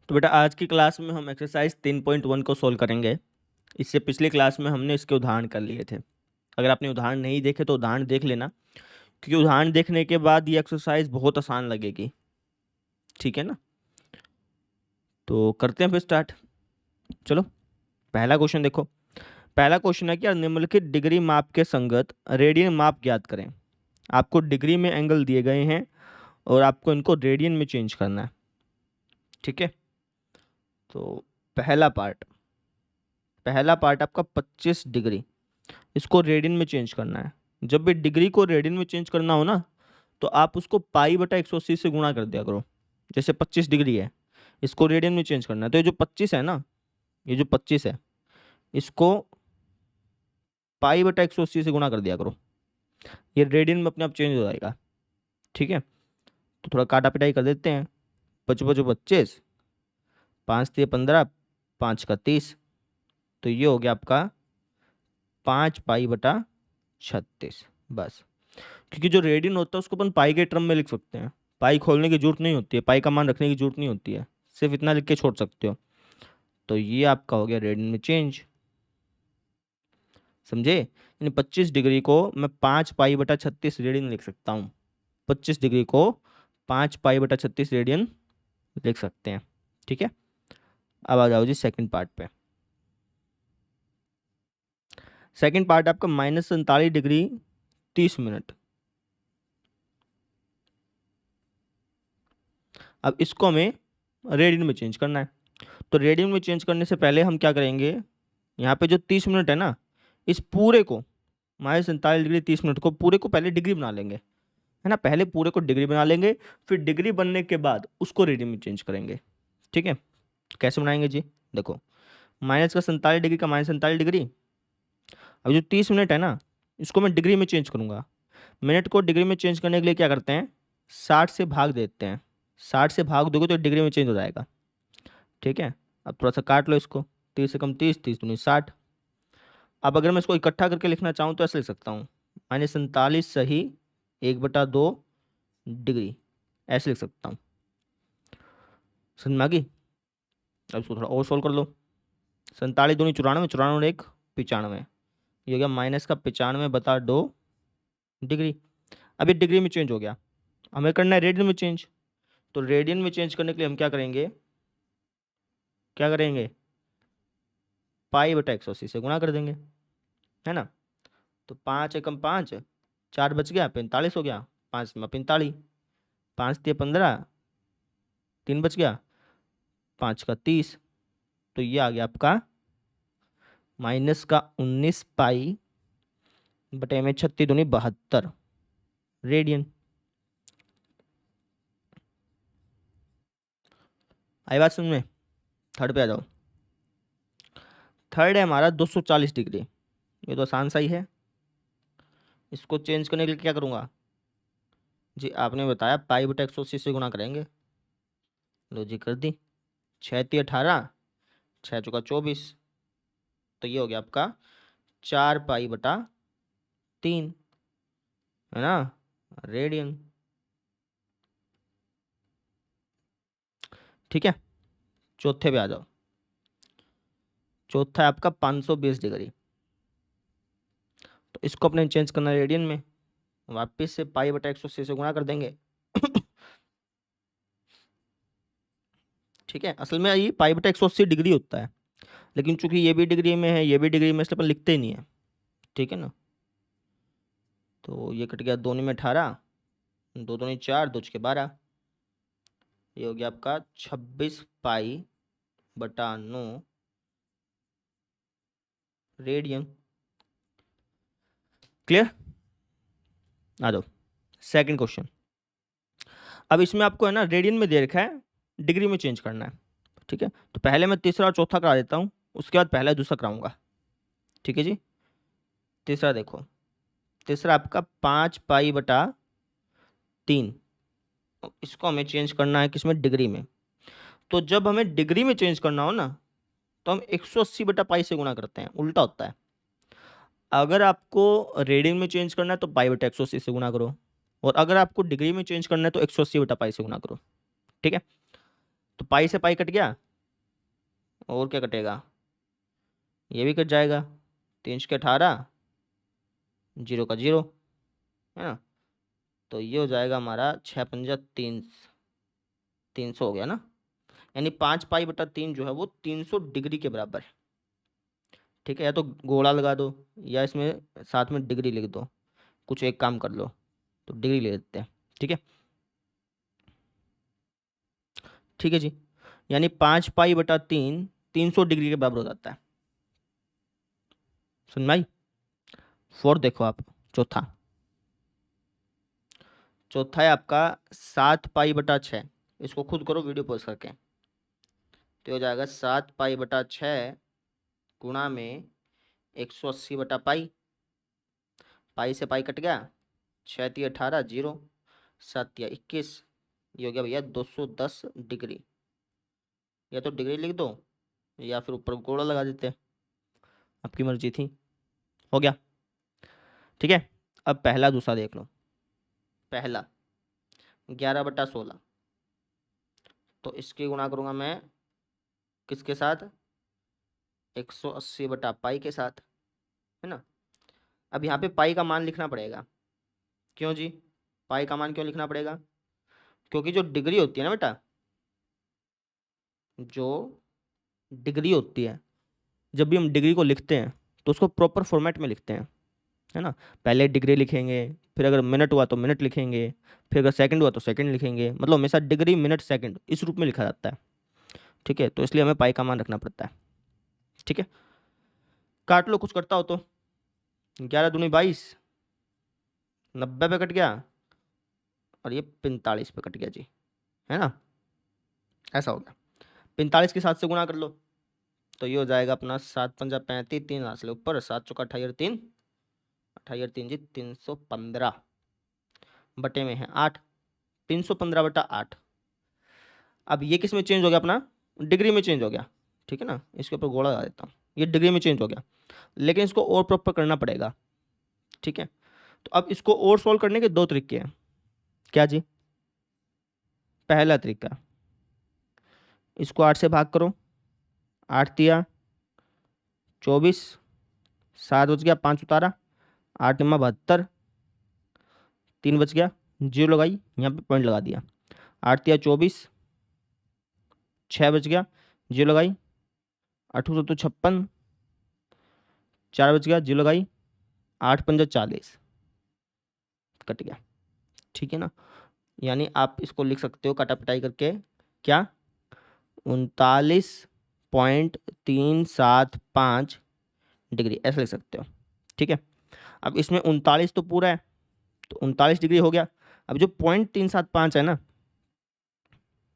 तो बेटा आज की क्लास में हम एक्सरसाइज 3.1 को सोल्व करेंगे। इससे पिछली क्लास में हमने इसके उदाहरण कर लिए थे। अगर आपने उदाहरण नहीं देखे तो उदाहरण देख लेना, क्योंकि उदाहरण देखने के बाद ये एक्सरसाइज बहुत आसान लगेगी। ठीक है ना? तो करते हैं फिर स्टार्ट। चलो, पहला क्वेश्चन देखो। पहला क्वेश्चन है कि निम्नलिखित डिग्री माप के संगत रेडियन माप ज्ञात करें। आपको डिग्री में एंगल दिए गए हैं और आपको इनको रेडियन में चेंज करना है। ठीक है, तो पहला पार्ट आपका 25 डिग्री, इसको रेडियन में चेंज करना है। जब भी डिग्री को रेडियन में चेंज करना हो ना, तो आप उसको पाई बटा 180 से गुणा कर दिया करो। जैसे 25 डिग्री है, इसको रेडियन में चेंज करना है, तो ये जो 25 है ना, ये जो 25 है, इसको पाई बटा 180 से गुणा कर दिया करो। ये रेडियन में अपने आप चेंज हो जाएगा। ठीक है, तो थोड़ा काटा पिटाई कर देते हैं। 25 5 3 15, 5 का 30, तो ये हो गया आपका 5 पाई बटा 36। बस, क्योंकि जो रेडियन होता है उसको अपन पाई के टर्म में लिख सकते हैं। पाई खोलने की जरूरत नहीं होती है, पाई का मान रखने की जरूरत नहीं होती है, सिर्फ इतना लिख के छोड़ सकते हो। तो ये आपका हो गया रेडियन में चेंज। समझे? यानी 25 डिग्री को मैं 5 पाई बटा 36 रेडियन लिख सकता हूँ। 25 डिग्री को 5 पाई बटा 36 रेडियन लिख सकते हैं। ठीक है, अब आ जाओ जी सेकंड पार्ट पे। सेकंड पार्ट आपका -47 डिग्री 30 मिनट। अब इसको हमें रेडियन में चेंज करना है। तो रेडियन में चेंज करने से पहले हम क्या करेंगे, यहाँ पे जो 30 मिनट है ना, इस पूरे को -47 डिग्री 30 मिनट को पूरे को पहले डिग्री बना लेंगे, है ना। पहले पूरे को डिग्री बना लेंगे, फिर डिग्री बनने के बाद उसको रेडियन में चेंज करेंगे। ठीक है, कैसे बनाएंगे जी? देखो, माइनस का 47 डिग्री का -47 डिग्री। अब जो 30 मिनट है ना, इसको मैं डिग्री में चेंज करूंगा। मिनट को डिग्री में चेंज करने के लिए क्या करते हैं, 60 से भाग देते हैं। 60 से भाग दोगे तो डिग्री में चेंज हो जाएगा। ठीक है, अब थोड़ा सा काट लो इसको। 30 से कम 30, 30 दूनी 60। अब अगर मैं इसको इकट्ठा करके लिखना चाहूँ तो ऐसे लिख सकता हूँ, -47 सही 1/2 डिग्री, ऐसे लिख सकता हूँ। समझ में आ गई? अब इसको थोड़ा और सोल्व कर लो। 47 दूनी 94, 94 एक 95, ये हो गया -95/2 डिग्री। अब ये डिग्री में चेंज हो गया, हमें करना है रेडियन में चेंज। तो रेडियन में चेंज करने के लिए हम क्या करेंगे, पाई बटा 180 से गुणा कर देंगे, है ना। तो 5 एकम 5, 4 बच गया, 45 हो गया। 5 में 45, 5 3 15, 3 बच गया, 5 का 30। तो ये आ गया आपका -19 पाई बटे में 36 दूनी 72 रेडियन। आई बात समझ में? थर्ड पे आ जाओ। थर्ड है हमारा 240 डिग्री। ये तो आसान सा ही है। इसको चेंज करने के लिए क्या करूँगा जी, आपने बताया पाई बटा 180 से गुणा करेंगे। लो जी, कर दी। 6 3 18, 6 चौका 24, तो ये हो गया आपका 4 पाई बटा 3, है ना, रेडियन। ठीक है, चौथे पे आ जाओ। चौथा है आपका 520 डिग्री। तो इसको अपने चेंज करना है रेडियन में। वापस से पाई बटा 180 से गुणा कर देंगे। ठीक है, असल में ये पाई बटा 180 डिग्री होता है, लेकिन चूंकि ये भी डिग्री में है, ये भी डिग्री में, इसलिए अपन लिखते ही नहीं है। ठीक है ना। तो ये कट गया, 2 में 18, 2 दूनी 4, 2 छके 12, ये हो गया आपका 26 पाई बटा 9 रेडियन। क्लियर? आ जाओ सेकंड क्वेश्चन। अब इसमें आपको है ना रेडियन में दे रखा है, डिग्री में चेंज करना है। ठीक है, तो पहले मैं तीसरा और चौथा करा देता हूँ, उसके बाद पहला दूसरा कराऊंगा। ठीक है जी। तीसरा देखो, तीसरा आपका 5 पाई बटा 3, इसको हमें चेंज करना है किसमें, डिग्री में। तो जब हमें डिग्री में चेंज करना हो ना, तो हम 180 बटा पाई से गुणा करते हैं, उल्टा होता है। अगर आपको रेडियन में चेंज करना है तो पाई बटा 180 से गुणा करो, और अगर आपको डिग्री में चेंज करना है तो 180 बटा पाई से गुणा करो। ठीक है, तो पाई से पाई कट गया, और क्या कटेगा, ये भी कट जाएगा। 3×18, 0 का 0, है ना। तो ये हो जाएगा हमारा 6×5 = 300 हो गया ना। यानी 5π/3 जो है वो 300 डिग्री के बराबर है। ठीक है, या तो गोला लगा दो या इसमें साथ में डिग्री लिख दो, कुछ एक काम कर लो, तो डिग्री ले लेते हैं। ठीक है, ठीक है जी। यानी 5π/3 300 डिग्री के बराबर हो जाता है। सुन भाई, 4 देखो आप, चौथा चौथा है आपका 7π/6। इसको खुद करो वीडियो पॉज करके। तो हो जाएगा 7π/6 गुणा में 180/पाई। पाई से पाई कट गया, 6×3 = 18, 0, 7×3 = 21, ये हो गया भैया 210 डिग्री। या तो डिग्री लिख दो या फिर ऊपर गोला लगा देते, आपकी मर्जी थी। हो गया, ठीक है। अब पहला दूसरा देख लो। पहला 11/16, तो इसकी गुणा करूंगा मैं किसके साथ, 180/पाई के साथ, है ना। अब यहाँ पे पाई का मान लिखना पड़ेगा। क्यों जी, पाई का मान क्यों लिखना पड़ेगा, क्योंकि जो डिग्री होती है ना बेटा, जो डिग्री होती है, जब भी हम डिग्री को लिखते हैं तो उसको प्रॉपर फॉर्मेट में लिखते हैं, है ना। पहले डिग्री लिखेंगे, फिर अगर मिनट हुआ तो मिनट लिखेंगे, फिर अगर सेकंड हुआ तो सेकंड लिखेंगे, मतलब हमेशा डिग्री मिनट सेकंड इस रूप में लिखा जाता है। ठीक है, तो इसलिए हमें पाई का मान रखना पड़ता है। ठीक है, काट लो कुछ करता हो तो। 11×2 = 22, 90 पे कट गया, और ये 45 पे कट गया जी, है ना। ऐसा हो गया। 45 के 7 से गुणा कर लो, तो ये हो जाएगा अपना 7×5 = 35, 3 हाथ से ऊपर, 7×4 = 28, 3 जी 315 बटे में है 8, 315/8। अब ये किस में चेंज हो गया अपना, डिग्री में चेंज हो गया। ठीक है ना, इसके ऊपर गोला लगा देता हूँ, ये डिग्री में चेंज हो गया, लेकिन इसको और प्रॉपर करना पड़ेगा। ठीक है, तो अब इसको और सॉल्व करने के 2 तरीके हैं। क्या जी, पहला तरीका, इसको 8 से भाग करो, 8×3 = 24, 7 बच गया, 5 उतारा, 8×9 = 72, 3 बच गया, 0 लगाई, यहाँ पे पॉइंट लगा दिया, 8×3 = 24, 6 बच गया, 0 लगाई, 8×7 = 56, 4 बच गया, 0 लगाई, 8×5 = 40, कट गया। ठीक है ना, यानी आप इसको लिख सकते हो काटा पिटाई करके, क्या, 39.375 डिग्री, ऐसा लिख सकते हो। ठीक है, अब इसमें 39 तो पूरा है, तो 39 डिग्री हो गया। अब जो 0.375 है ना,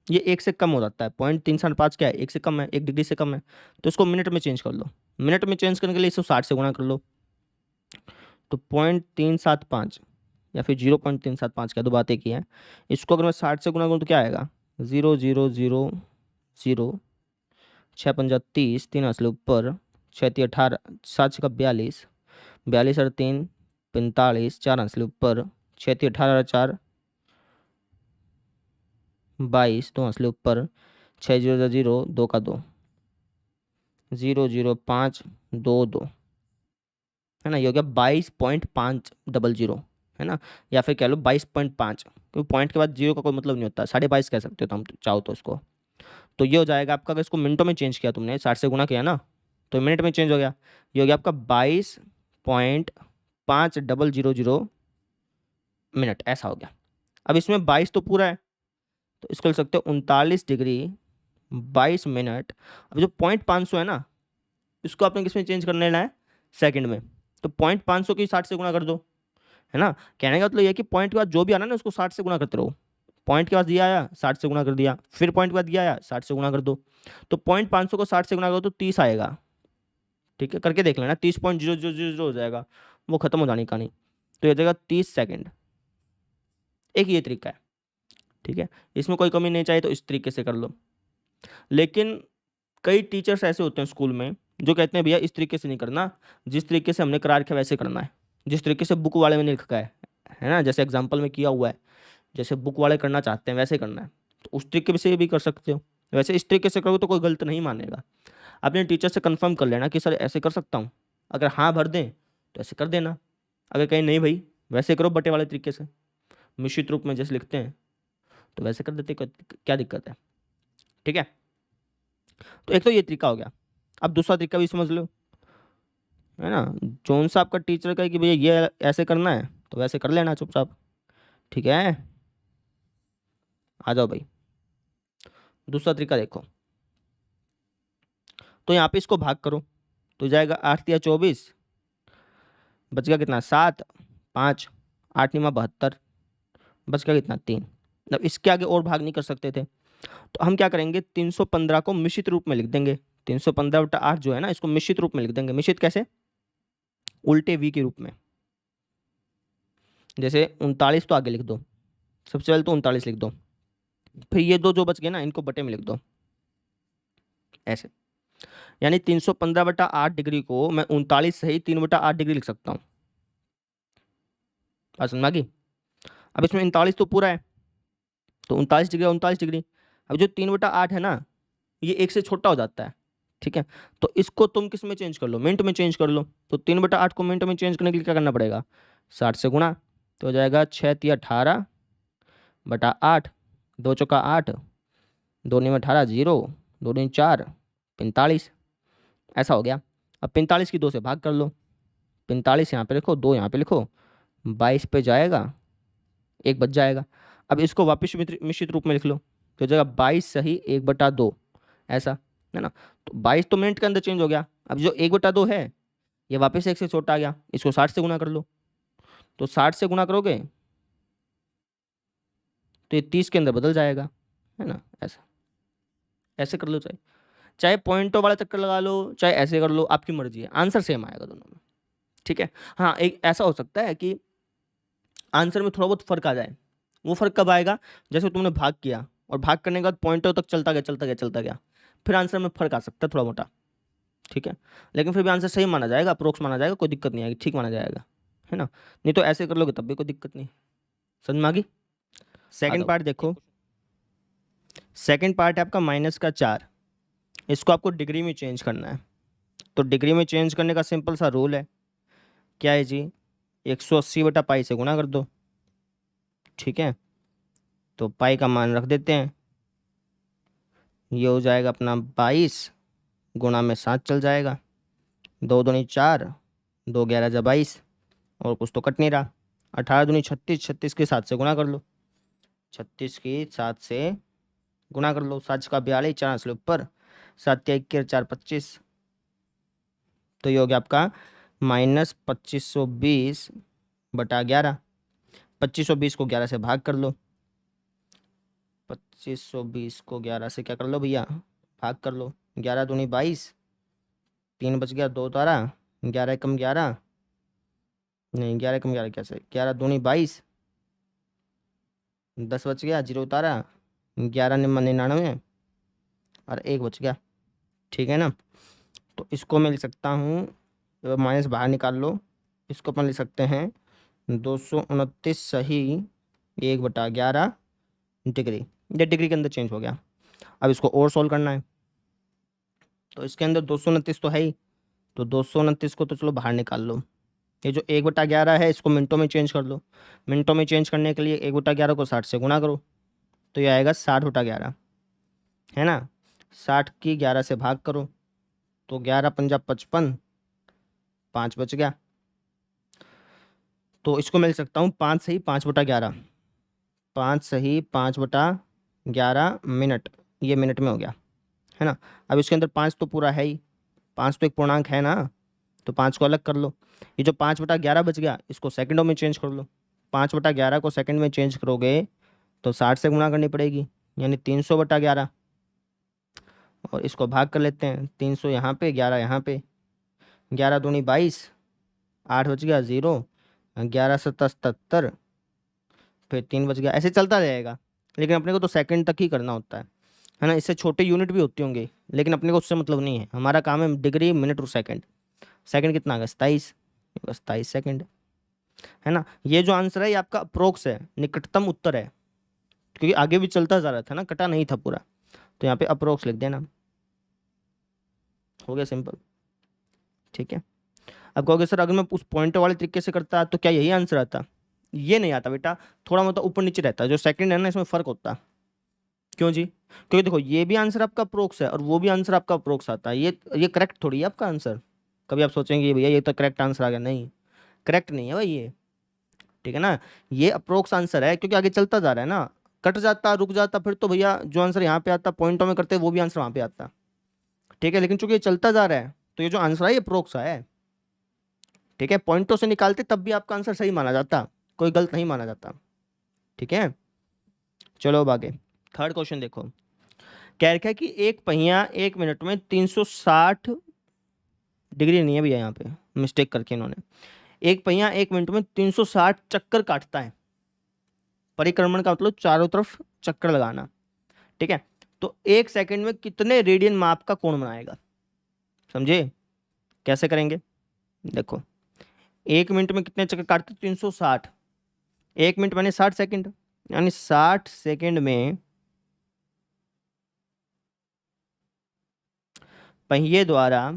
ये 1 से कम हो जाता है। 0.375 क्या है, 1 से कम है, 1 डिग्री से कम है, तो इसको मिनट में चेंज कर लो। मिनट में चेंज करने के लिए इसको 60 से गुणा कर लो, तो 0.375 या फिर 0.375, क्या, दो बातें की हैं। इसको अगर मैं 60 से गुणा करूँ तो क्या आएगा, 0.000, 6×5 = 30, 3 हाथ से ऊपर, 6×3 = 18, 7×6 = 42, 42 और 3 45, 4 हाथ से ऊपर, 6×3 = 18 और 4 22, 2 हाथ से ऊपर, 6×0 = 0, 2 का 2, 0.0522, है ना। ये हो गया 22.500, है ना, या फिर कह लो 22.5, क्योंकि पॉइंट के बाद 0 का कोई मतलब नहीं होता, 22.5 कह सकते हो तो हम चाहो तो इसको। तो ये हो जाएगा आपका, अगर इसको मिनटों में चेंज किया तुमने, 60 से गुणा किया ना, तो मिनट में चेंज हो गया। ये हो गया आपका 22.5000 मिनट, ऐसा हो गया। अब इसमें 22 तो पूरा है, तो इसको लिख सकते हो 39 डिग्री 22 मिनट। अब जो 0.500 है ना, इसको आपने किस में चेंज करने लेना है, सेकंड में। तो 0.500 की 60 से गुणा कर दो, है ना। कहने का मतलब ये है कि पॉइंट के बाद जो भी आना ना, उसको 60 से गुणा करते रहो। पॉइंट के बाद दिया आया, 60 से गुणा कर दिया, फिर पॉइंट के बाद दिया आया, 60 से गुणा कर दो। तो 0.500 को 60 से गुणा करो तो 30 आएगा। ठीक है, करके देख लेना, 30.0000 हो जाएगा, वो खत्म हो जानी कहानी। तो ये जाएगा 30 सेकेंड। एक ये तरीका है। ठीक है, इसमें कोई कमी नहीं चाहिए तो इस तरीके से कर लो। लेकिन कई टीचर्स ऐसे होते हैं स्कूल में जो कहते हैं भैया इस तरीके से नहीं करना, जिस तरीके से हमने करा रखा है वैसे करना है, जिस तरीके से बुक वाले में नहीं लिखा है ना, जैसे एग्जाम्पल में किया हुआ है, जैसे बुक वाले करना चाहते हैं वैसे करना है, तो उस तरीके से भी कर सकते हो। वैसे इस तरीके से करोगे तो कोई गलत नहीं मानेगा। अपने टीचर से कंफर्म कर लेना कि सर ऐसे कर सकता हूँ, अगर हाँ भर दें तो ऐसे कर देना, अगर कहीं नहीं भाई वैसे करो बटे वाले तरीके से, मिश्रित रूप में जैसे लिखते हैं तो वैसे कर देते, क्या दिक्कत है। ठीक है, तो एक तो ये तरीका हो गया। अब दूसरा तरीका भी समझ लो, है ना, जौन सा आपका टीचर कहे कि भैया ये ऐसे करना है तो वैसे कर लेना चुपचाप। ठीक है, आ जाओ भाई, दूसरा तरीका देखो। तो यहाँ पे इसको भाग करो तो जाएगा 8 या 24, बच गया कितना 7, 5, 8 निमा 72, बच गया कितना 3। अब इसके आगे और भाग नहीं कर सकते थे, तो हम क्या करेंगे 315 को मिश्रित रूप में लिख देंगे। 315/8 जो है ना, इसको मिश्रित रूप में लिख देंगे। मिश्रित कैसे? उल्टे वी के रूप में। जैसे 39 तो आगे लिख दो, सबसे पहले तो 39 लिख दो, फिर ये दो जो बच गए ना इनको बटे में लिख दो, ऐसे। यानी 315/8 डिग्री को मैं 39 सही 3/8 डिग्री लिख सकता हूँ। बात समझ में आ गई? अब इसमें 39 तो पूरा है, तो 39 डिग्री 39 डिग्री। अब जो 3/8 है ना, ये एक से छोटा हो जाता है। ठीक है, तो इसको तुम किस में चेंज कर लो, मिनट में चेंज कर लो। तो 3/8 को मिनट में चेंज करने के लिए क्या करना पड़ेगा, 60 से गुणा, तो हो जाएगा 6×18/8, 2×4 = 8, 2×18 0, 2×4 45, ऐसा हो गया। अब 45 की 2 से भाग कर लो, 45 यहाँ पे लिखो, 2 यहाँ पे लिखो, 22 पे जाएगा, 1 बच जाएगा। अब इसको वापस मिश्रित रूप में लिख लो, तो हो जाएगा 22 सही 1/2, ऐसा है ना। तो 22 तो मिनट के अंदर चेंज हो गया। अब जो 1/2 है ये वापस 1 से छोटा आ गया, इसको 60 से गुणा कर लो, तो 60 से गुणा करोगे तो ये 30 के अंदर बदल जाएगा, है ना। ऐसा ऐसे कर लो, चाहे चाहे पॉइंटों वाला चक्कर लगा लो, चाहे ऐसे कर लो, आपकी मर्जी है, आंसर सेम आएगा दोनों में। ठीक है, हाँ एक ऐसा हो सकता है कि आंसर में थोड़ा बहुत फर्क आ जाए। वो फर्क कब आएगा, जैसे तुमने भाग किया और भाग करने के बाद पॉइंटों तक चलता गया चलता गया चलता गया, फिर आंसर में फर्क आ सकता है थोड़ा मोटा। ठीक है, लेकिन फिर भी आंसर सही माना जाएगा, अप्रोक्स माना जाएगा, कोई दिक्कत नहीं आएगी, ठीक माना जाएगा, है ना। नहीं तो ऐसे कर लोगे तब भी कोई दिक्कत नहीं। समझ में आ गई? सेकेंड पार्ट देखो, सेकेंड पार्ट है आपका -4। इसको आपको डिग्री में चेंज करना है। तो डिग्री में चेंज करने का सिंपल सा रूल है, क्या है जी, 180/π से गुणा कर दो। ठीक है, तो पाई का मान रख देते हैं, ये हो जाएगा अपना 22, गुणा में 7 चल जाएगा, 2 दूनी 4, 2 11 जा 22, और कुछ तो कट नहीं रहा। 18 दूनी 36, 36 के 7 से गुणा कर लो, 36 की 7 से गुणा कर लो, 7 का 42, 4 से ऊपर, 7 या 21 4 25, तो ये हो गया आपका -2520/11। 2520 को 11 से भाग कर लो, 2520 को 11 से क्या कर लो भैया, भाग कर लो। 11 दूनी 22, 3 बच गया, 2 उतारा, 11 कम 11, नहीं 11 कम 11 कैसे, 11 दूनी 22, 10 बच गया, 0 उतारा, 11 निम्न 99, और 1 बच गया। ठीक है ना, तो इसको मैं लिख सकता हूँ, माइनस बाहर निकाल लो, इसको अपन लिख सकते हैं 229 सही 1/11 डिग्री। ये डिग्री के अंदर चेंज हो गया। अब इसको और सोल्व करना है, तो इसके अंदर 229 तो है ही, तो 229 को तो चलो बाहर निकाल लो। ये जो 1/11 है इसको मिनटों में चेंज कर लो। मिनटों में चेंज करने के लिए 1/11 को 60 से गुणा करो, तो ये आएगा 60/11, है ना। 60 की 11 से भाग करो, तो 11 पंजा 55, 5 बच गया। तो इसको मैं लिख सकता हूँ 5 सही 5/11, 5 सही 5/11 मिनट, ये मिनट में हो गया, है ना। अब इसके अंदर 5 तो पूरा है ही, 5 तो एक पूर्णांक है ना, तो 5 को अलग कर लो। ये जो 5/11 बच गया इसको सेकंडों में चेंज कर लो। 5/11 को सेकंड में चेंज करोगे तो 60 से गुणा करनी पड़ेगी, यानी 300/11, और इसको भाग कर लेते हैं, 300 यहाँ पे 11 यहाँ पे, 11 दूनी 22, 8 बच गया 0, 11 7 77, फिर 3 बच गया, ऐसे चलता रहेगा। लेकिन अपने को तो सेकंड तक ही करना होता है ना। इससे छोटे यूनिट भी होती होंगे, लेकिन अपने को उससे मतलब नहीं है, हमारा काम है डिग्री मिनट और सेकंड। सेकंड कितना आ गया 27, बस 27 सेकंड, है ना। ये जो आंसर है ये आपका अप्रोक्स है, निकटतम उत्तर है, क्योंकि आगे भी चलता जा रहा था ना, कटा नहीं था पूरा। तो यहाँ पे अप्रोक्स लिख देना, हो गया सिंपल। ठीक है, अब कहोगे सर अगर मैं उस पॉइंटर वाले तरीके से करता तो क्या यही आंसर आता? ये नहीं आता बेटा, थोड़ा मतलब ऊपर नीचे रहता है, जो सेकंड है ना इसमें फर्क होता है। क्यों जी? क्योंकि देखो ये भी आंसर आपका अप्रोक्स है और वो भी आंसर आपका अप्रोक्स आता है, ये करेक्ट थोड़ी है आपका आंसर। कभी आप सोचेंगे भैया ये तो करेक्ट आंसर आ गया, नहीं, करेक्ट नहीं है भाई ये। ठीक है ना, ये अप्रोक्स आंसर है, क्योंकि आगे चलता जा रहा है ना, कट जाता रुक जाता फिर तो भैया जो आंसर यहाँ पे आता पॉइंटों में करते वो भी आंसर वहाँ पे आता। ठीक है, लेकिन चूंकि ये चलता जा रहा है तो ये जो आंसर है ये अप्रोक्स है। ठीक है, पॉइंटों से निकालते तब भी आपका आंसर सही माना जाता, कोई गलत नहीं माना जाता। ठीक है, चलो अब आगे थर्ड क्वेश्चन देखो। कह रखा है कि एक पहिया 1 मिनट में 360 डिग्री, नहीं है भैया यहाँ पे मिस्टेक करके इन्होंने, एक पहिया 1 मिनट में 360 चक्कर काटता है। परिक्रमण का मतलब चारों तरफ चक्कर लगाना। ठीक है, तो 1 सेकंड में कितने रेडियन माप का कोण बनाएगा? समझे कैसे करेंगे? देखो 1 मिनट में कितने चक्कर काटते? 360, 1 मिनट मैंने 60 सेकंड, यानी 60 सेकंड में पहिए द्वारा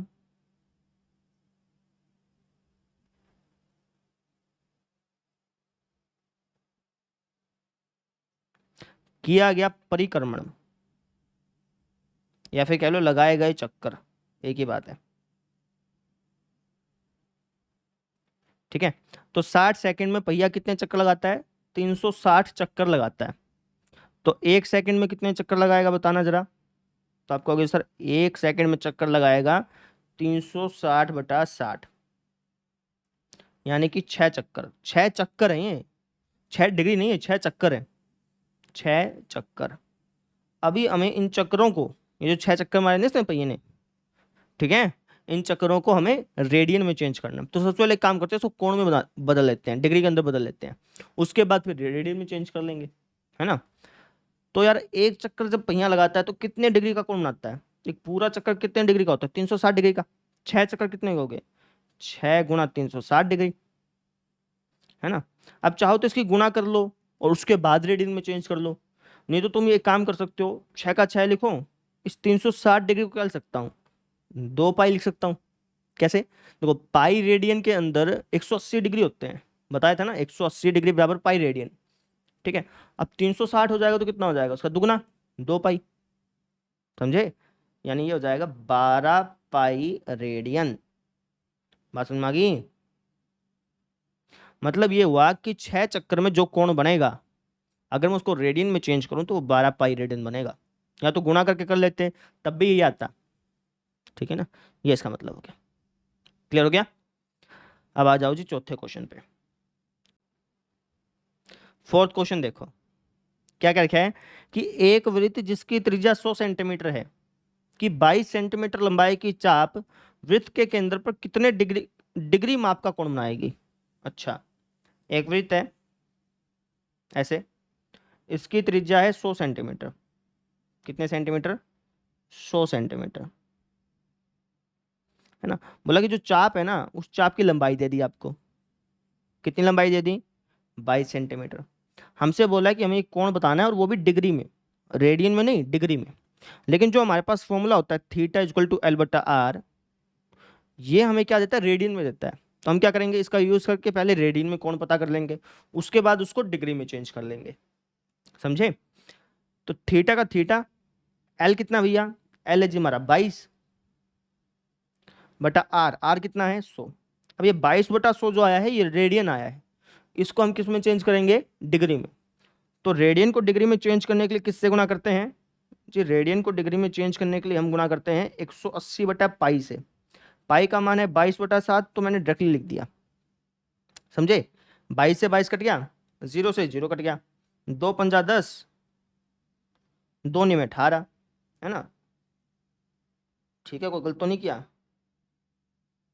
किया गया परिक्रमण, या फिर कह लो लगाए गए चक्कर, एक ही बात है। ठीक है, तो 60 सेकंड में पहिया कितने चक्कर लगाता है? 360 चक्कर लगाता है। तो 1 सेकंड में कितने चक्कर लगाएगा बताना जरा। तो आप कहोगे सर 1 सेकंड में चक्कर लगाएगा 360/60, यानी कि 6 चक्कर। 6 चक्कर है ये, 6 डिग्री नहीं है, 6 चक्कर है, 6 चक्कर। अभी हमें इन चक्करों को, ये जो 6 चक्कर मारे ना इसने पहिए ने, ठीक है, इन चक्करों को हमें रेडियन में चेंज करना है। तो सबसे पहले एक काम करते हैं, इसको कोण में बदल लेते हैं, डिग्री के अंदर बदल लेते हैं, उसके बाद फिर रेडियन में चेंज कर लेंगे, है ना। तो यार एक चक्कर जब पहिया लगाता है तो कितने डिग्री का कोण बनाता है? एक पूरा चक्कर कितने डिग्री का होता है? 360 डिग्री का। 6 चक्कर कितने हो गए? 6 × 360 डिग्री, है ना। अब चाहो तो इसकी गुणा कर लो और उसके बाद रेडियन में चेंज कर लो, नहीं तो तुम ये काम कर सकते हो, 6 का 6 लिखो, इस 360 डिग्री को क्या लिख सकता हूँ? 2 पाई लिख सकता हूँ। कैसे? देखो पाई रेडियन के अंदर 180 डिग्री होते हैं, बताया था ना, 180 डिग्री बराबर पाई रेडियन। ठीक है, अब 360 हो जाएगा तो कितना हो जाएगा उसका दुगना, 2 पाई। समझे? यानी ये हो जाएगा 12 पाई रेडियन। बात समझ में आ गई? मतलब ये हुआ कि 6 चक्कर में जो कोण बनेगा, अगर मैं उसको रेडियन में चेंज करूं तो वो 12 पाई रेडियन बनेगा, या तो गुणा करके कर लेते तब भी यही आता। ठीक है ना, ये इसका मतलब हो गया। क्लियर हो गया? अब आ जाओ जी चौथे क्वेश्चन पे। फोर्थ क्वेश्चन देखो, क्या क्या लिखा है कि एक वृत्त जिसकी त्रिज्या 100 सेंटीमीटर है कि 22 सेंटीमीटर लंबाई की चाप वृत्त के केंद्र पर कितने डिग्री डिग्री माप का कोण बनाएगी? अच्छा, एक वृत्त है ऐसे, इसकी त्रिज्या है 100 सेंटीमीटर। कितने सेंटीमीटर? 100 सेंटीमीटर, है ना। बोला कि जो चाप है ना उस चाप की लंबाई दे दी आपको, कितनी लंबाई दे दी? 22 सेंटीमीटर। हमसे बोला है कि हमें एक कोण बताना है और वो भी डिग्री में, रेडियन में नहीं, डिग्री में। लेकिन जो हमारे पास फॉर्मूला होता है θ = L/R, ये हमें क्या देता है? रेडियन में देता है। तो हम क्या करेंगे, इसका यूज करके पहले रेडियन में कोण पता कर लेंगे, उसके बाद उसको डिग्री में चेंज कर लेंगे। समझे? तो थीटा का थीटा, एल कितना भैया? एल है जी हमारा 22/R, आर कितना है? 100। अब ये 22/100 जो आया है ये रेडियन आया है, इसको हम किस में चेंज करेंगे? डिग्री में। तो रेडियन को डिग्री में चेंज करने के लिए किससे गुणा करते हैं जी? रेडियन को डिग्री में चेंज करने के लिए हम गुणा करते हैं 180/पाई से। पाई का मान है 22/7, तो मैंने डायरेक्टली लिख दिया। समझे? 22 से 22 कट गया, 0 से 0 कट गया, 2×5 = 10, 2×9 = 18, है ना। ठीक है, कोई गलत तो नहीं किया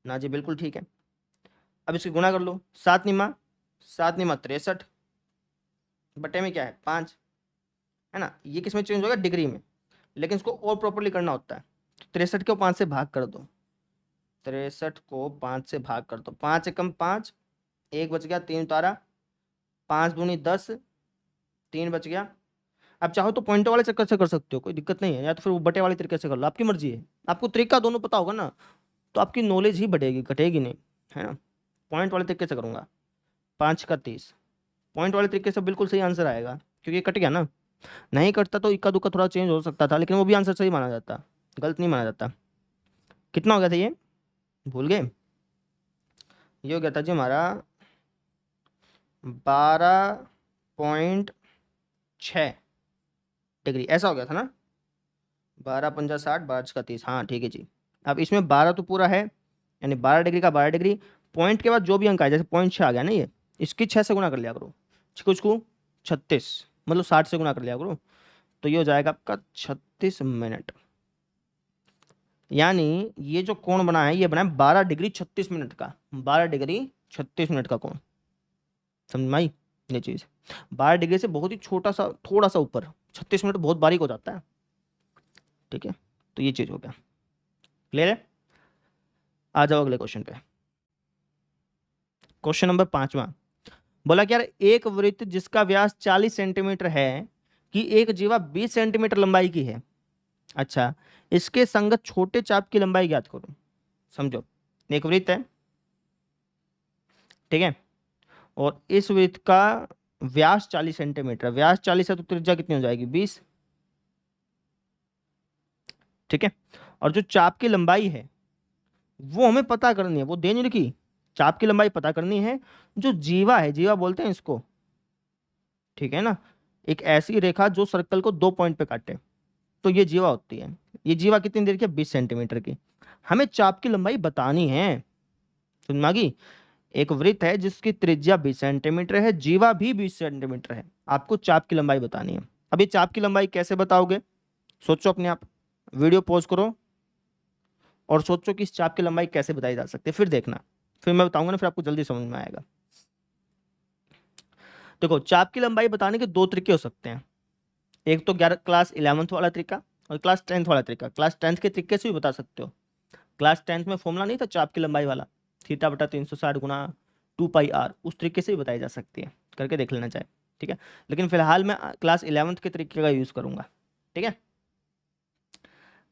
ना जी? बिल्कुल ठीक है। अब इसकी गुणा कर लो, 7×7 = 63, बटे में क्या है? 5, है ना। ये किस में चेंज होगा? डिग्री में। लेकिन इसको और प्रॉपरली करना होता है, तो 63 को 5 से भाग कर दो, 63 को 5 से भाग कर दो, 5 एकम 5, 1 बच गया, 3 उतारा, 5 दूनी 10, 3 बच गया, आप चाहो तो पॉइंट वाले चक्कर से कर सकते हो, कोई दिक्कत नहीं है, या तो फिर वो बटे वाले तरीके से कर लो, आपकी मर्जी है। आपको तरीका दोनों पता होगा ना, तो आपकी नॉलेज ही बढ़ेगी, घटेगी नहीं, है ना। पॉइंट वाले तरीके से करूँगा, 5 का 30, पॉइंट वाले तरीके से बिल्कुल सही आंसर आएगा, क्योंकि ये कट गया ना। नहीं कटता तो इक्का दुक्का थोड़ा चेंज हो सकता था, लेकिन वो भी आंसर सही माना जाता, गलत नहीं माना जाता। कितना हो गया था ये, भूल गए? ये हो गया था जी हमारा 12.6 डिग्री, ऐसा हो गया था ना। 12×5 = 60, 12×30, हाँ ठीक है जी। अब इसमें 12 तो पूरा है, यानी 12 डिग्री का 12 डिग्री, पॉइंट के बाद जो भी अंक आए, जैसे 0.6 आ गया ना, ये इसकी 6 से गुना कर लिया करो, कुछ को 36, मतलब 60 से गुना कर लिया करो, तो ये हो जाएगा आपका 36 मिनट। यानी ये जो कोण बना है, ये बना है 12 डिग्री 36 मिनट का, 12 डिग्री 36 मिनट का कोण, समझ में आई ये चीज़। 12 डिग्री से बहुत ही छोटा सा, थोड़ा सा ऊपर, 36 मिनट बहुत बारीक हो जाता है, ठीक है। तो ये चीज़ हो गया, क्लियर है। आ जाओ अगले क्वेश्चन पे। क्वेश्चन नंबर 5वां बोला कि यार एक वृत्त जिसका व्यास 40 सेंटीमीटर है कि एक जीवा 20 सेंटीमीटर लंबाई की है, अच्छा, इसके संगत छोटे चाप की लंबाई ज्ञात करो। समझो, एक वृत्त है, ठीक है, और इस वृत्त का व्यास 40 सेंटीमीटर, व्यास 40 है तो त्रिज्या कितनी हो जाएगी, 20, ठीक है। और जो चाप की लंबाई है वो हमें पता करनी है, वो दे नहीं लिखी, चाप की लंबाई पता करनी है। जो जीवा है, जीवा बोलते हैं इसको, ठीक है ना, एक ऐसी रेखा जो सर्कल को 2 पॉइंट पे काटे, तो ये जीवा होती है। ये जीवा कितनी देर की है, 20 सेंटीमीटर की। हमें चाप की लंबाई बतानी है, समझ में आ गई। एक वृत्त है जिसकी त्रिज्या 20 सेंटीमीटर है, जीवा भी 20 सेंटीमीटर है, आपको चाप की लंबाई बतानी है। अब ये चाप की लंबाई कैसे बताओगे, सोचो अपने आप, वीडियो पॉज करो और सोचो कि इस चाप की लंबाई कैसे बताई जा सकती है, फिर देखना, फिर मैं बताऊंगा ना, फिर आपको जल्दी समझ में आएगा। देखो, चाप की लंबाई बताने के 2 तरीके हो सकते हैं, एक तो क्लास 11th वाला तरीका और क्लास 10th वाला तरीका। क्लास 10th के तरीके से भी बता सकते हो। क्लास 10th में फॉर्मूला नहीं था चाप की लंबाई वाला, θ/360 गुना 2πr, उस तरीके से भी बताई जा सकती है, करके देख लेना चाहे, ठीक है। लेकिन फिलहाल मैं क्लास 11th के तरीके का यूज़ करूंगा, ठीक है।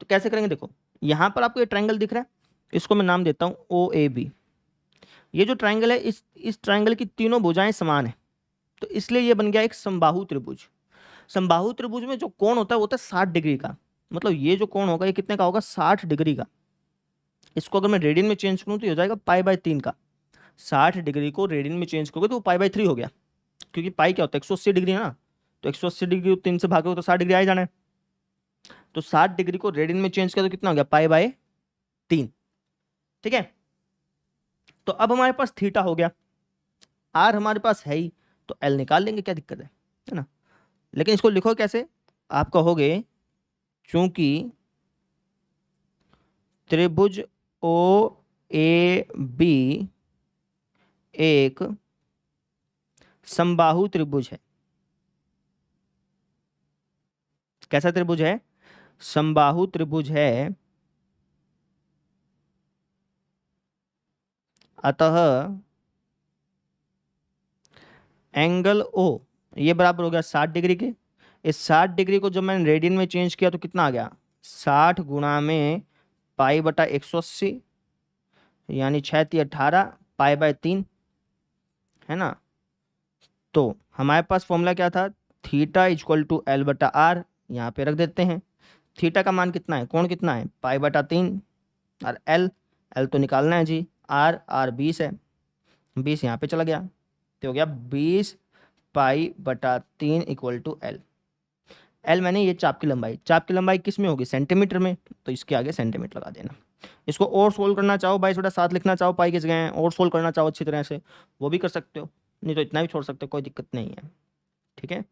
तो कैसे करेंगे, देखो यहाँ पर आपको ये ट्रायंगल दिख रहा है, इसको मैं नाम देता हूँ OAB। ये जो ट्रायंगल है, इस ट्रायंगल की तीनों भुजाएं समान है, तो इसलिए ये बन गया एक समबाहु त्रिभुज। समबाहु त्रिभुज में जो कोण होता है वो होता है 60 डिग्री का, मतलब ये जो कोण होगा ये कितने का होगा, 60 डिग्री का। इसको अगर मैं रेडियन में चेंज करूं तो ये हो जाएगा π/3 का। 60 डिग्री को रेडियन में चेंज करोगे तो वो π/3 हो गया, क्योंकि पाई क्या होता है, 180 डिग्री है ना, तो 180 डिग्री को 3 से भागोगे तो 60 डिग्री आ ही जाना है। तो 60 डिग्री को रेडियन में चेंज किया तो कितना हो गया, π/3, ठीक है। तो अब हमारे पास थीटा हो गया, आर हमारे पास है ही, तो एल निकाल लेंगे, क्या दिक्कत है ना। लेकिन इसको लिखो कैसे, आप कहोगे चूंकि त्रिभुज OAB एक समबाहु त्रिभुज है। कैसा त्रिभुज है, समबाहु त्रिभुज है, अतः एंगल O ये बराबर हो गया 60 डिग्री के। इस 60 डिग्री को जब मैंने रेडियन में चेंज किया तो कितना आ गया, 60 गुणा में π/180, यानी 6×3 = 18, π/3, है ना। तो हमारे पास फॉर्मूला क्या था, θ = L/r, यहाँ पे रख देते हैं। थीटा का मान कितना है, कोण कितना है, π/3, और एल तो निकालना है जी, आर 20 है, 20 यहाँ पे चला गया, तो हो गया 20 π/3 = L। एल मैंने ये चाप की लंबाई, चाप की लंबाई किस में होगी, सेंटीमीटर में, तो इसके आगे सेंटीमीटर लगा देना। इसको और सोल्व करना चाहो, 22/7 लिखना चाहो, पाई किस गए हैं, और सोल्व करना चाहो अच्छी तरह से वो भी कर सकते हो, नहीं तो इतना भी छोड़ सकते हो, कोई दिक्कत नहीं है, ठीक है।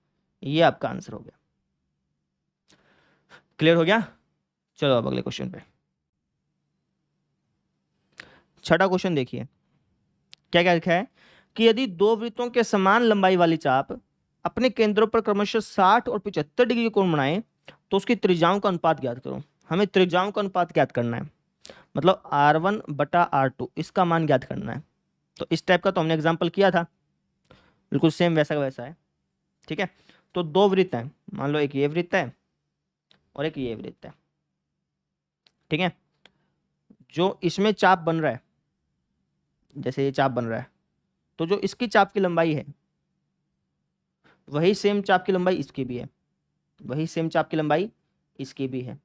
ये आपका आंसर हो गया, क्लियर हो गया। चलो अब अगले क्वेश्चन पे, छठा क्वेश्चन देखिए, क्या क्या लिखा है कि यदि दो वृत्तों के समान लंबाई वाली चाप अपने केंद्रों पर क्रमशः 60 और 75 डिग्री के कोण बनाए तो उसकी त्रिज्याओं का अनुपात ज्ञात करो। हमें त्रिज्याओं का अनुपात ज्ञात करना है, मतलब R1/R2 इसका मान ज्ञात करना है। तो इस टाइप का तो हमने एग्जाम्पल किया था, बिल्कुल सेम वैसा का वैसा है, ठीक है। तो दो वृत्त हैं, मान लो एक ये वृत्त है और एक ये वृत्त है, ठीक है। जो इसमें चाप बन रहा है, जैसे ये चाप बन रहा है, तो जो इसकी चाप की लंबाई है वही सेम चाप की लंबाई इसकी भी है, वही सेम चाप की लंबाई इसकी भी है।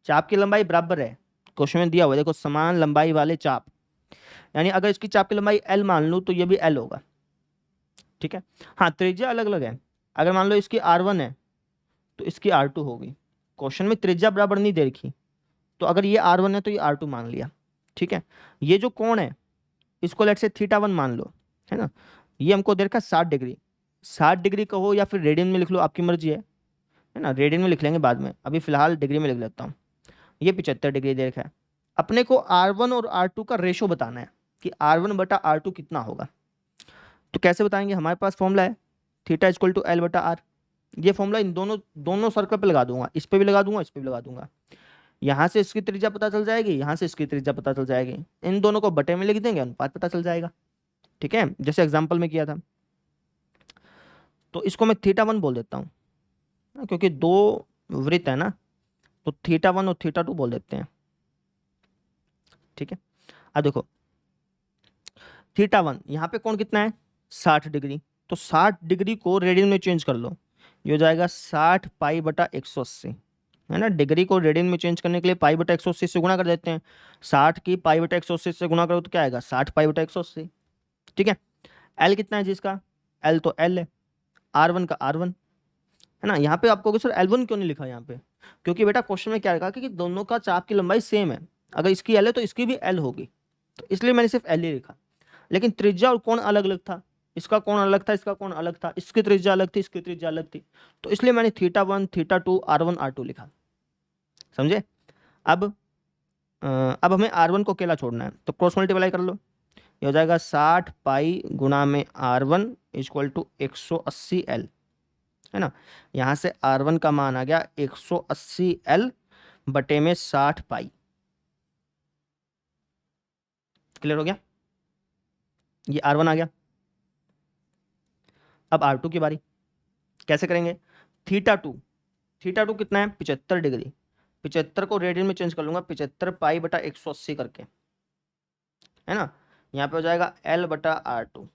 चाप की लंबाई बराबर है, क्वेश्चन में दिया हुआ है देखो, समान लंबाई वाले चाप, यानी अगर इसकी चाप की लंबाई L मान लूँ तो ये भी L होगा, ठीक है। हाँ, त्रिज्या अलग अलग है, अगर मान लो इसकी R1 है तो इसकी R2 होगी। क्वेश्चन में त्रिज्या बराबर नहीं दे रखी, तो अगर ये R1 है तो ये R2 मान लिया, ठीक है। ये जो कोण है इसको लेट से θ1 मान लो, है ना। ये हमको दे रखा 60 डिग्री, 60 डिग्री कहो या फिर रेडियन में लिख लो, आपकी मर्जी है ना। रेडियन में लिख लेंगे बाद में, अभी फिलहाल डिग्री में लिख लेता हूँ। ये 75 डिग्री दे रखा है। अपने को R1 और R2 का रेशो बताना है कि R1 बटा R2 कितना होगा। तो कैसे बताएंगे, हमारे पास फॉर्मूला है थीटा इक्वल टू L बटा आर। ये फॉर्मूला इन दोनों सर्कल पे लगा दूंगा, इस पे भी लगा दूंगा, इस पे भी लगा दूंगा। यहाँ से इसकी त्रिज्या पता चल जाएगी, यहाँ से इसकी त्रिज्या पता चल जाएगी, इन दोनों को बटे में लिख देंगे, अनुपात पता चल जाएगा, ठीक है, जैसे एग्जाम्पल में किया था। तो इसको मैं θ1 बोल देता हूँ, क्योंकि दो वृत्त है ना, तो θ1 और θ2 बोल देते हैं, ठीक है। अब देखो θ1 यहाँ पे कोण कितना है 60 डिग्री, तो 60 डिग्री को रेडियन में चेंज कर लो, ये हो जाएगा 60 पाई बटा 180, है ना। डिग्री को रेडियन में चेंज करने के लिए पाई बटा 180 से गुणा कर देते हैं, 60 की पाई बटा 180 से गुणा करो तो क्या आएगा 60 पाई बटा 180, ठीक है। एल कितना है जिसका, एल तो एल है, R1 का R1, है ना। यहाँ पे आपको सर L1 क्यों नहीं लिखा यहाँ पे, क्योंकि बेटा क्वेश्चन में क्या लिखा कि दोनों का चाप की लंबाई सेम है, अगर इसकी L है तो इसकी भी L होगी, तो इसलिए मैंने सिर्फ L ही लिखा। लेकिन त्रिज्या और कोण अलग अलग था, इसका कोण अलग था, इसका कोण अलग था, इसकी त्रिज्या अलग थी, इसकी त्रिज्या अलग थी, तो इसलिए मैंने θ1 θ2 R1 R2 लिखा, समझे। अब हमें R1 को अकेला छोड़ना है, तो क्रॉस मल्टीप्लाई कर लो, ये हो जाएगा 60 पाई गुणा में R1 इक्वल टू 180L, है ना। यहाँ से R1 का मान आ गया 180L बटे में 60 पाई। क्लियर हो गया, ये R1 आ गया। अब R2 की बारी, कैसे करेंगे, θ2 कितना है 75 डिग्री, 75 को रेडियन में चेंज कर लूंगा, 75 पाई बटा 180 करके, है ना। यहाँ पे हो जाएगा L बटा R2,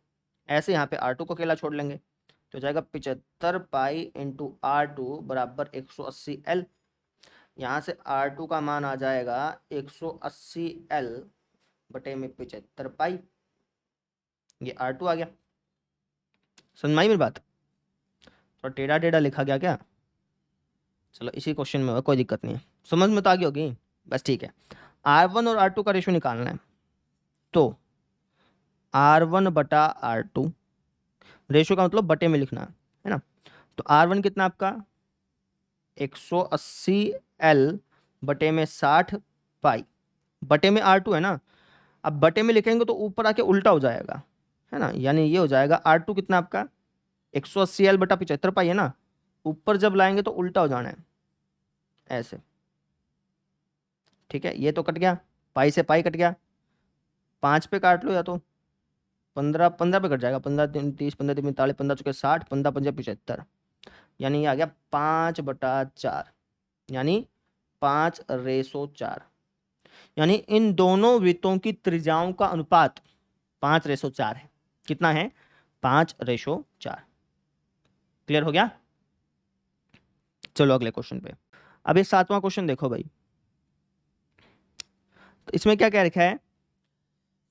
ऐसे यहाँ पे R2 को अकेला छोड़ लेंगे, तो हो जाएगा 75 पाई इंटू R2 बराबर 180L। यहाँ से R2 का मान आ जाएगा 180L बटे में 75 पाई, ये R2 आ गया। समझ में आई मेरी बात, थोड़ा टेढ़ा टेढ़ा लिखा गया क्या, चलो इसी क्वेश्चन में कोई दिक्कत नहीं है, समझ में तो आ गई होगी बस, ठीक है। R1 और R2 का रेशो निकालना है, तो R1 बटा R2, रेशो का मतलब बटे में लिखना है ना। तो R1 कितना आपका 180L बटे में 60 पाई, बटे में R2 है ना। अब बटे में लिखेंगे तो ऊपर आके उल्टा हो जाएगा, है ना, यानी ये हो जाएगा R2 कितना आपका 180L बटा 75 पाई है ना, ऊपर जब लाएंगे तो उल्टा हो जाना है ऐसे, ठीक है। ये तो कट गया, पाई से पाई कट गया, 5 पे काट लो, या तो 15 पे कट जाएगा, 15 3 30, 15 3 45, 15 चुके 60, 15 पंजे 75, यानी ये आ गया 5/4, यानी 5:4, यानी इन दोनों वृत्तों की त्रिज्याओं का अनुपात 5:4 है। कितना है 5:4। क्लियर हो गया, चलो अगले क्वेश्चन पे। अब ये 7वां क्वेश्चन देखो भाई, तो इसमें क्या कह रखा है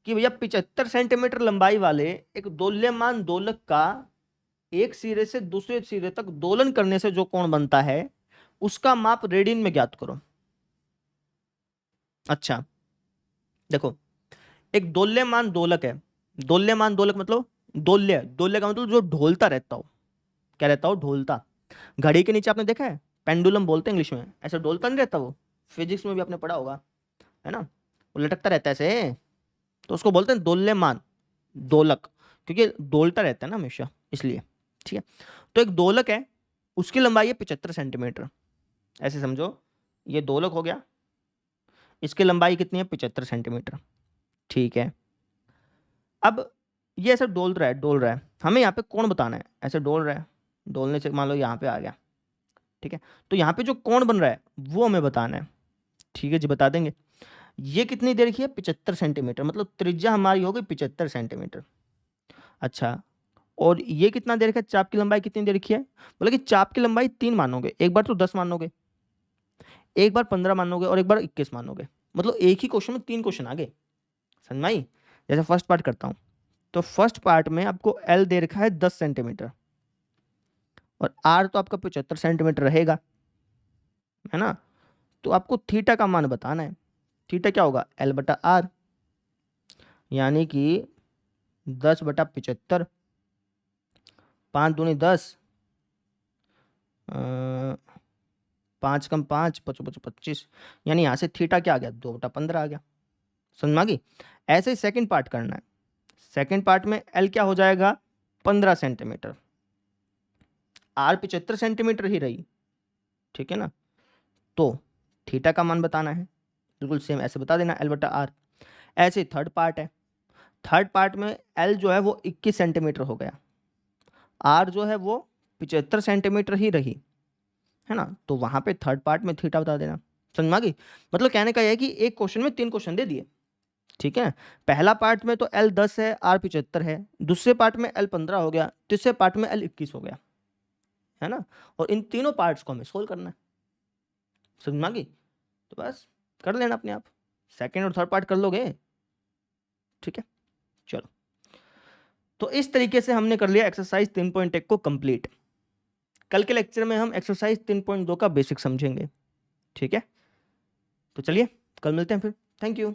कि भैया 75 सेंटीमीटर लंबाई वाले एक दोल्यमान दोलक का एक सिरे से दूसरे सिरे तक दोलन करने से जो कोण बनता है उसका माप रेडियन में ज्ञात करो। अच्छा देखो, एक दोल्यमान दोलक है, दोल्यमान दोलक मतलब दोल्य का मतलब जो ढोलता रहता हो, क्या रहता हो ढोलता। घड़ी के नीचे आपने देखा है पेंडुलम बोलते हैं इंग्लिश में, ऐसे डोलता नहीं रहता वो, फिजिक्स में भी आपने पढ़ा होगा, है ना, वो लटकता रहता है ऐसे, तो उसको बोलते हैं दोल्यमान दोलक, क्योंकि डोलता रहता है ना हमेशा, इसलिए, ठीक है। तो एक दोलक है, उसकी लंबाई है 75 सेंटीमीटर, ऐसे समझो, ये दोलक हो गया, इसकी लंबाई कितनी है 75 सेंटीमीटर, ठीक है। अब ये ऐसे डोल रहा है हमें यहाँ पे कोण बताना है, ऐसे डोल रहा है, डोलने से मान लो यहाँ पे आ गया, ठीक है। तो यहाँ पे जो कोण बन रहा है वो हमें बताना है, ठीक है जी, बता देंगे। ये कितनी देर की है, 75 सेंटीमीटर, मतलब त्रिज्या हमारी हो गई 75 सेंटीमीटर। अच्छा, और ये कितना देर का, चाप की लंबाई कितनी देर की है, बोले कि चाप की लंबाई 3 मानोगे, एक बार तो 10 मानोगे, एक बार 15 मानोगे और एक बार 21 मानोगे, मतलब एक ही क्वेश्चन में 3 क्वेश्चन आ गए, समझ में आई। जैसे फर्स्ट पार्ट करता हूँ, तो फर्स्ट पार्ट में आपको एल दे रखा है 10 सेंटीमीटर और आर तो आपका 75 सेंटीमीटर रहेगा, है ना। तो आपको थीटा का मान बताना है। थीटा क्या होगा, एल बटा आर, यानी कि 10 बटा 75, 5 दूनी 10, 5 कम 5, 25, यानी यहाँ से थीटा क्या आ गया, 2 बटा 15 आ गया, समझ में आ गई। ऐसे ही सेकेंड पार्ट करना है। सेकेंड पार्ट में एल क्या हो जाएगा, 15 सेंटीमीटर, आर 75 सेंटीमीटर ही रही, ठीक है ना। तो थीटा का मान बताना है, बिल्कुल सेम ऐसे बता देना, एल बटा आर। ऐसे थर्ड पार्ट है, थर्ड पार्ट में एल जो है वो 21 सेंटीमीटर हो गया, आर जो है वो 75 सेंटीमीटर ही रही, है ना। तो वहां पे थर्ड पार्ट में थीटा बता देना, समझ में आ गई। मतलब कहने का यह है कि एक क्वेश्चन में 3 क्वेश्चन दे दिए, ठीक है। पहला पार्ट में तो एल 10 है, आर 75 है, दूसरे पार्ट में एल 15 हो गया, तीसरे पार्ट में एल 21 हो गया, है ना। और इन तीनों पार्ट्स को हमें सोल्व करना है, समझ में आ गई। तो बस कर लेना अपने आप, सेकेंड और थर्ड पार्ट कर लोगे, ठीक है। चलो, तो इस तरीके से हमने कर लिया एक्सरसाइज 3.1 को कंप्लीट। कल के लेक्चर में हम एक्सरसाइज 3.2 का बेसिक समझेंगे, ठीक है। तो चलिए कल मिलते हैं फिर, थैंक यू।